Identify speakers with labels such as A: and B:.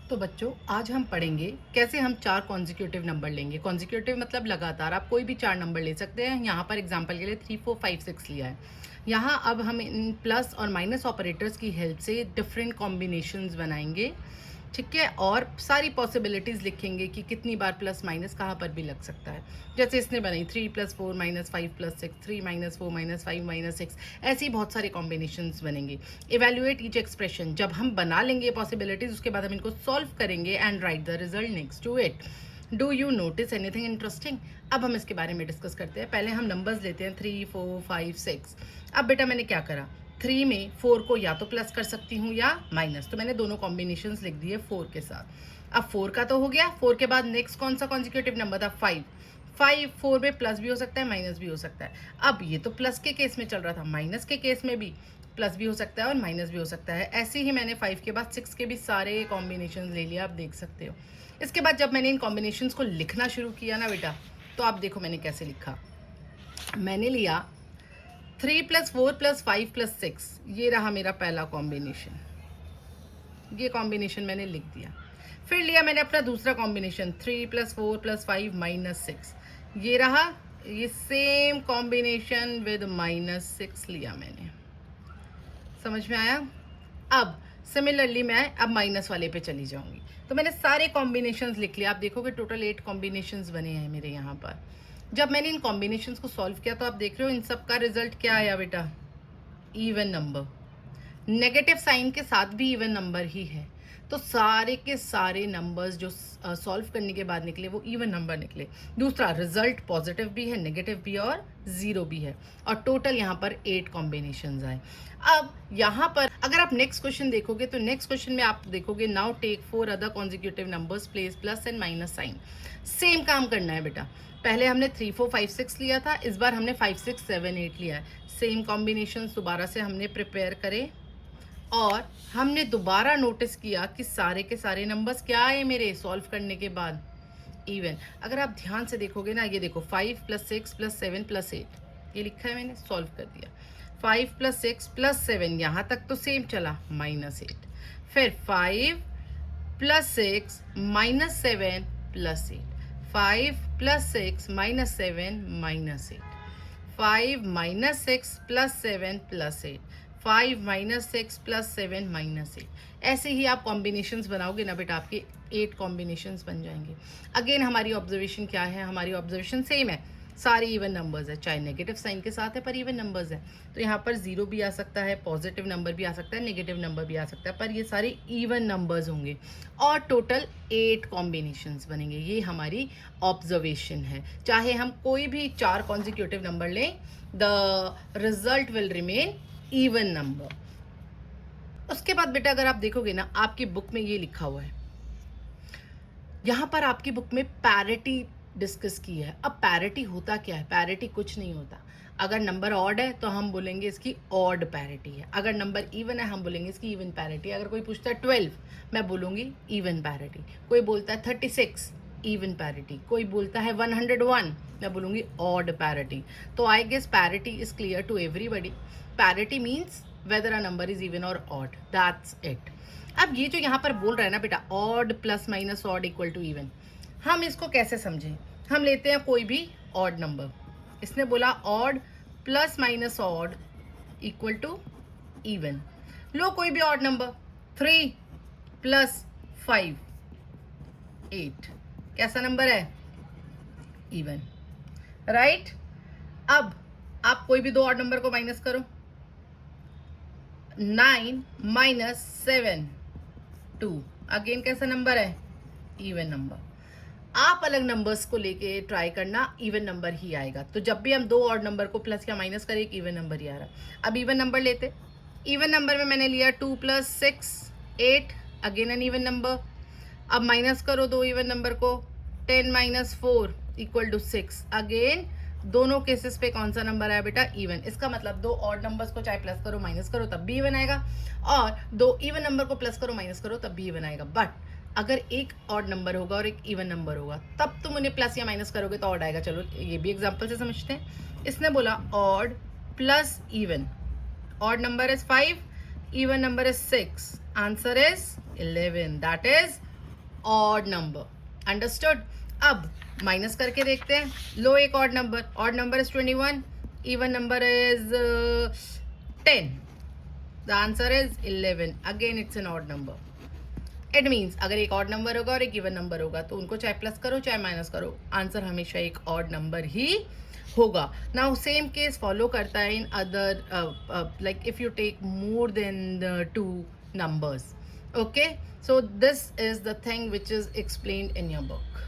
A: तो बच्चों आज हम पढ़ेंगे कैसे हम चार कॉन्जिक्यूटिव नंबर लेंगे। कॉन्जिक्यूटिव मतलब लगातार, आप कोई भी चार नंबर ले सकते हैं। यहाँ पर एग्जांपल के लिए 3 4 5 6 लिया है। यहाँ अब हम इन प्लस और माइनस ऑपरेटर्स की हेल्प से डिफरेंट कॉम्बिनेशंस बनाएंगे, ठीक है, और सारी पॉसिबिलिटीज़ लिखेंगे कि कितनी बार प्लस माइनस कहाँ पर भी लग सकता है। जैसे इसने बनाई 3 + 4 - 5 + 6, 3 - 4 - 5 - 6, ऐसी बहुत सारे कॉम्बिनेशंस बनेंगे। इवेल्युएट ईच एक्सप्रेशन, जब हम बना लेंगे पॉसिबिलिटीज़ उसके बाद हम इनको सॉल्व करेंगे and write the result next to it. Do you notice anything interesting? अब हम इसके बारे में डिस्कस करते हैं। पहले हम नंबर्स लेते हैं 3 4 5 6। अब बेटा मैंने क्या करा, 3 में 4 को या तो प्लस कर सकती हूँ या माइनस, तो मैंने दोनों कॉम्बिनेशंस लिख दिए 4 के साथ। अब 4 का तो हो गया। 4 के बाद नेक्स्ट कौन सा कॉन्जिक्यूटिव नंबर था? 5। 4 में प्लस भी हो सकता है माइनस भी हो सकता है। अब ये तो प्लस के केस में चल रहा था, माइनस के केस में भी प्लस भी हो सकता है और माइनस भी हो सकता है। ऐसे ही मैंने 5 के बाद 6 के भी सारे कॉम्बिनेशन ले लिया, आप देख सकते हो। इसके बाद जब मैंने इन कॉम्बिनेशंस को लिखना शुरू किया ना बेटा, तो आप देखो मैंने कैसे लिखा। मैंने लिया 3 + 4 + 5 + 6, ये रहा मेरा पहला कॉम्बिनेशन। ये कॉम्बिनेशन मैंने लिख दिया। फिर लिया मैंने अपना दूसरा कॉम्बिनेशन 3 + 4 + 5 - 6, ये रहा। ये सेम कॉम्बिनेशन विद -6 लिया मैंने। समझ में आया? अब सिमिलरली मैं अब माइनस वाले पे चली जाऊंगी। तो मैंने सारे कॉम्बिनेशंस लिख लिया। आप देखोगे टोटल 8 कॉम्बिनेशंस बने हैं मेरे यहाँ पर। जब मैंने इन कॉम्बिनेशंस को सॉल्व किया तो आप देख रहे हो इन सब का रिजल्ट क्या आया बेटा? Even number. नेगेटिव साइन के साथ भी इवन नंबर ही है। तो सारे के सारे नंबर्स जो सॉल्व करने के बाद निकले वो इवन नंबर निकले। दूसरा, रिजल्ट पॉजिटिव भी है, नेगेटिव भी है और जीरो भी है। और टोटल यहाँ पर 8 कॉम्बिनेशंस आए। अब यहाँ पर अगर आप नेक्स्ट क्वेश्चन देखोगे तो नेक्स्ट क्वेश्चन में आप देखोगे now take 4 other consecutive numbers, place plus and minus sign. Same काम करना है बेटा। पहले हमने 3 4 5 6 लिया था, इस बार हमने 5 6 7 8 लिया है। सेम कॉम्बिनेशन दोबारा से हमने प्रिपेयर करे और हमने दोबारा नोटिस किया कि सारे के सारे नंबर्स क्या आए मेरे सॉल्व करने के बाद? इवन। अगर आप ध्यान से देखोगे ना, ये देखो 5 + 6 + 7 + 8, ये लिखा है मैंने, सॉल्व कर दिया। 5 + 6 + 7, यहाँ तक तो सेम चला, -8। फिर 5 + 6 - 7 + 8, 5 + 6 - 7 -8, 5 - 6 + 7 + 8, 5 - 6 + 7 -8। ऐसे ही आप कॉम्बिनेशंस बनाओगे ना बेटा, आपके 8 कॉम्बिनेशंस बन जाएंगे। अगेन हमारी ऑब्जर्वेशन क्या है? हमारी ऑब्जर्वेशन सेम है, सारे इवन नंबर्स है, चाहे नेगेटिव साइन के साथ है पर इवन नंबर्स है। तो यहाँ पर 0 भी आ सकता है, पॉजिटिव नंबर भी आ सकता है, नेगेटिव नंबर भी आ सकता है, पर ये सारे इवन नंबर्स होंगे और टोटल 8 कॉम्बिनेशंस बनेंगे। ये हमारी ऑब्जर्वेशन है। चाहे हम कोई भी 4 कॉन्जिक्यूटिव नंबर लें, the result will remain even number. उसके बाद बेटा अगर आप देखोगे ना, आपकी बुक में ये लिखा हुआ है, यहाँ पर आपकी बुक में पैरिटी डिस्कस की है। अब पैरिटी होता क्या है? पैरिटी कुछ नहीं होता। अगर नंबर ऑड है तो हम बोलेंगे इसकी ऑड पैरिटी है, अगर नंबर इवन है हम बोलेंगे इसकी इवन पैरिटी। अगर कोई पूछता है 12, मैं बोलूँगी इवन पैरिटी। कोई बोलता है 36, इवन पैरिटी। कोई बोलता है 101, मैं बोलूँगी ऑड पैरिटी। तो I guess parity is clear to everybody. Parity means whether a number is even और ऑड, दैट्स इट। अब ये जो यहाँ पर बोल रहा है ना बेटा, odd plus minus odd equal to even, हम इसको कैसे समझें? हम लेते हैं कोई भी ऑड नंबर। इसने बोला odd plus minus odd equal to even. लो कोई भी ऑड नंबर, 3 + 5 8, कैसा नंबर है? Even, right. अब आप कोई भी दो ऑड नंबर को माइनस करो, 9 - 7 2, अगेन कैसा नंबर है? Even number. आप अलग नंबर्स को लेके ट्राई करना, इवन नंबर ही आएगा। तो जब भी हम दो ऑड नंबर को प्लस या माइनस करें, एक इवन नंबर ही आ रहा है। अब इवन नंबर लेते, इवन नंबर में मैंने लिया 2 + 6 8, अगेन एन इवन नंबर। अब माइनस करो दो इवन नंबर को, 10 - 4 = 6, अगेन दोनों केसेस पे कौन सा नंबर आया बेटा? इवन। इसका मतलब दो ऑड नंबर्स को चाहे प्लस करो माइनस करो तब भी इवन आएगा, और दो इवन नंबर को प्लस करो माइनस करो तब भी इवन आएगा। बट अगर एक ऑड नंबर होगा और एक इवन नंबर होगा, तब तुम उन्हें प्लस या माइनस करोगे तो ऑड आएगा। चलो ये भी एग्जांपल से समझते हैं। इसने बोला odd plus even, odd number is 5, even number is 6, answer is 11, that is odd number. Understood. अब माइनस करके देखते हैं. लो एक odd number is 21, even number is 10. The answer is 11. Again it's an odd number. It means अगर एक odd number होगा और एक इवन नंबर होगा तो उनको चाहे प्लस करो चाहे माइनस करो, आंसर हमेशा एक ऑड नंबर ही होगा. नाउ सेम केस फॉलो करता है in other, like if you take more than 2 numbers. Okay, so this is the thing which is explained in your book.